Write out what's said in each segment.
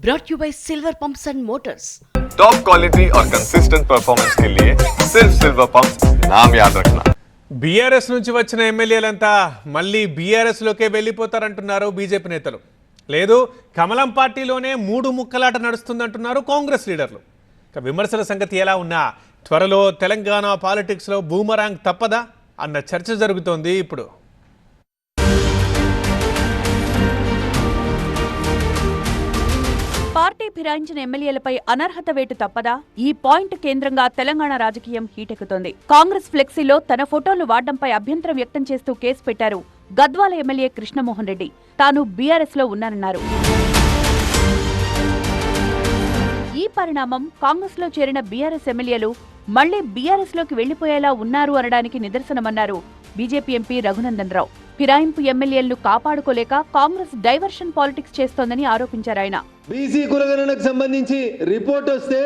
brought you by Silver Pumps and Motors. Top quality और consistent performance के लिए सिर्फ सिल्वर पंप्स नाम याद रखना. బీఆర్ఎస్ నుంచి వచ్చిన ఎమ్మెల్యేలంతా మళ్ళీ బీఆర్ఎస్ లోకే వెళ్ళిపోతారంటున్నారు బీజేపీ నేతలు. లేదు, కమలం పార్టీలోనే మూడు ముక్కలాట నడుస్తుందంటున్నారు కాంగ్రెస్ లీడర్లు. ఇక విమర్శల సంగతి ఎలా ఉన్నా త్వరలో తెలంగాణ పాలిటిక్స్ లో బూమరాంగ్ తప్పదా అన్న చర్చ జరుగుతోంది ఇప్పుడు. పార్టీ ఫిరాయించిన ఎమ్మెల్యేలపై అనర్హత వేటు తప్పదా? ఈ పాయింట్ కేంద్రంగా తెలంగాణ రాజకీయం హీటెక్కుతోంది. కాంగ్రెస్ ఫ్లెక్సీలో తన ఫోటోలు వాడడంపై అభ్యంతరం వ్యక్తం చేస్తూ కేసు పెట్టారు గద్వాల ఎమ్మెల్యే కృష్ణమోహన్ రెడ్డి. తాను బీఆర్ఎస్ లో ఉన్నానన్నారు. ఈ పరిణామం కాంగ్రెస్ లో చేరిన బీఆర్ఎస్ ఎమ్మెల్యేలు మళ్లీ బీఆర్ఎస్ లోకి వెళ్లిపోయేలా ఉన్నారు అనడానికి నిదర్శనమన్నారు బీజేపీ ఎంపీ రఘునందన్ రావు. ఫిరాయింపు ఎమ్మెల్యేలను కాపాడుకోలేక కాంగ్రెస్ డైవర్షన్ పాలిటిక్స్ చేస్తోందని ఆరోపించారు ఆయన. బీసీ కులగణనకు సంబంధించి రిపోర్ట్ వస్తే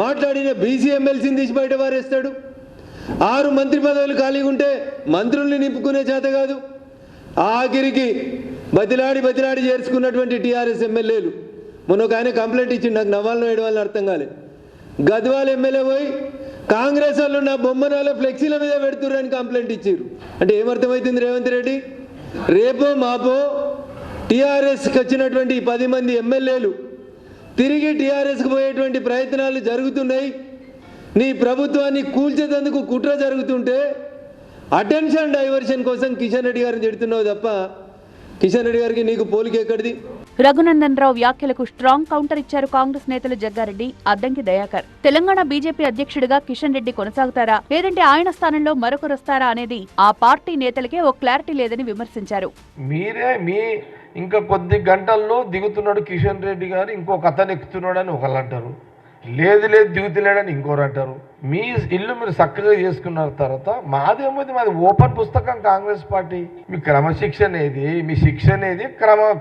మాట్లాడిన బీసీ ఎమ్మెల్సీని తీసి బయట వారేస్తాడు. 6 మంత్రి పదవులు ఖాళీగా ఉంటే మంత్రుల్ని నింపుకునే చేత కాదు. ఆఖరికి బతిలాడి చేర్చుకున్నటువంటి టీఆర్ఎస్ ఎమ్మెల్యేలు మొన్న ఒక ఆయన కంప్లైంట్ ఇచ్చిండు. నాకు నవ్వాలను ఏడవాలని అర్థం కాలేదు. గద్వాల ఎమ్మెల్యే పోయి కాంగ్రెస్ వాళ్ళు నా బొమ్మనాల ఫ్లెక్సీల మీద పెడుతుర్రని కంప్లైంట్ ఇచ్చారు. అంటే ఏమర్థమవుతుంది రేవంత్ రెడ్డి? రేపో మాపో టీఆర్ఎస్కి వచ్చినటువంటి 10 మంది ఎమ్మెల్యేలు తిరిగి టీఆర్ఎస్కి పోయేటువంటి ప్రయత్నాలు జరుగుతున్నాయి. నీ ప్రభుత్వాన్ని కూల్చేందుకు కుట్ర జరుగుతుంటే అటెన్షన్ డైవర్షన్ కోసం కిషన్ రెడ్డి గారిని తిడుతున్నావు తప్ప కిషన్ రెడ్డి గారికి నీకు పోలిక ఎక్కడిది? రఘునందన్ రావు వ్యాఖ్యలకు స్ట్రాంగ్ కౌంటర్ ఇచ్చారు కాంగ్రెస్ నేతలు జగ్గారెడ్డి, అద్దంకి దయాకర్. తెలంగాణ బీజేపీ అధ్యక్షుడిగా కిషన్ రెడ్డి కొనసాగుతారా లేదంటే ఆయన స్థానంలో మరొకరు వస్తారా అనేది ఆ పార్టీ నేతలకే ఓ క్లారిటీ లేదని విమర్శించారు. మీ ఇంకా కొద్ది గంటల్లో దిగుతున్నాడు కిషన్ రెడ్డి గారు, ఇంకొక అతను ఎక్కుతున్నాడు అని ఒకళ్ళు అంటారు. లేదు దిగుతలేడని ఇంకోరు అంటారు. మీ ఇల్లు మీరు చక్కగా చేసుకున్న తర్వాత మాదేమోది, మాది ఓపెన్ పుస్తకం కాంగ్రెస్ పార్టీ. మీ క్రమశిక్షణ ఏది? మీ శిక్షణ ఏది?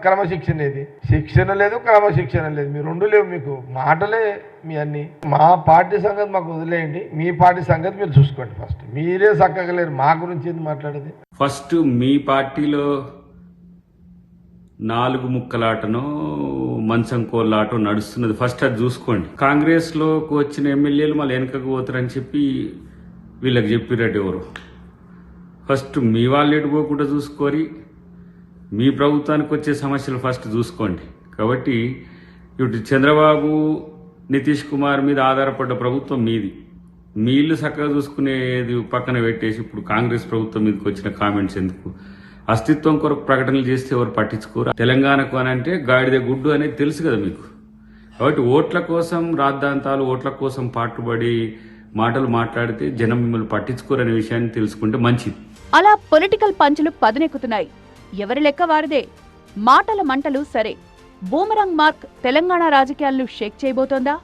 క్రమశిక్షణ ఏది? శిక్షణ లేదు, క్రమశిక్షణ లేదు. మీ రెండు లేవు. మీకు మాటలే మీ అన్ని. మా పార్టీ సంగతి మాకు వదిలేయండి, మీ పార్టీ సంగతి మీరు చూసుకోండి. ఫస్ట్ మీరే చక్కగా లేరు, మా గురించి ఏంది మాట్లాడేది? ఫస్ట్ మీ పార్టీలో 4 ముక్కలాటనో మంచం కోళ్ళాటో నడుస్తున్నది. ఫస్ట్ అది చూసుకోండి. కాంగ్రెస్లోకి వచ్చిన ఎమ్మెల్యేలు మళ్ళీ వెనకకు పోతారని చెప్పి వీళ్ళకి చెప్పినట్టు ఎవరు? ఫస్ట్ మీ వాళ్ళు ఎడిపోకుండా చూసుకొని మీ ప్రభుత్వానికి వచ్చే సమస్యలు ఫస్ట్ చూసుకోండి. కాబట్టి ఇటు చంద్రబాబు నితీష్ కుమార్ మీద ఆధారపడ్డ ప్రభుత్వం మీది. మీ ఇల్లు చక్కగా చూసుకునేది పక్కన పెట్టేసి ఇప్పుడు కాంగ్రెస్ ప్రభుత్వం మీదకి వచ్చిన కామెంట్స్ ఎందుకు? అస్తిత్వం కొరకు ప్రకటనలు చేస్తే ఎవరు పట్టించుకోరు. తెలంగాణకు అని అంటే గాడిద గుడ్డు అనేది తెలుసు కదా మీకు. కాబట్టి ఓట్ల కోసం రాద్ధాంతాలు, ఓట్ల కోసం పాటుపడి మాటలు మాట్లాడితే జనం మిమ్మల్ని పట్టించుకోరనే విషయాన్ని తెలుసుకుంటే మంచిది. అలా పొలిటికల్ పంచులు పదునెక్కుతున్నాయి. ఎవరి లెక్క వారిదే. మాటల మంటలు సరే, బూమరాంగ్ మార్క్ తెలంగాణ రాజకీయాలను షేక్ చేయబోతోందా?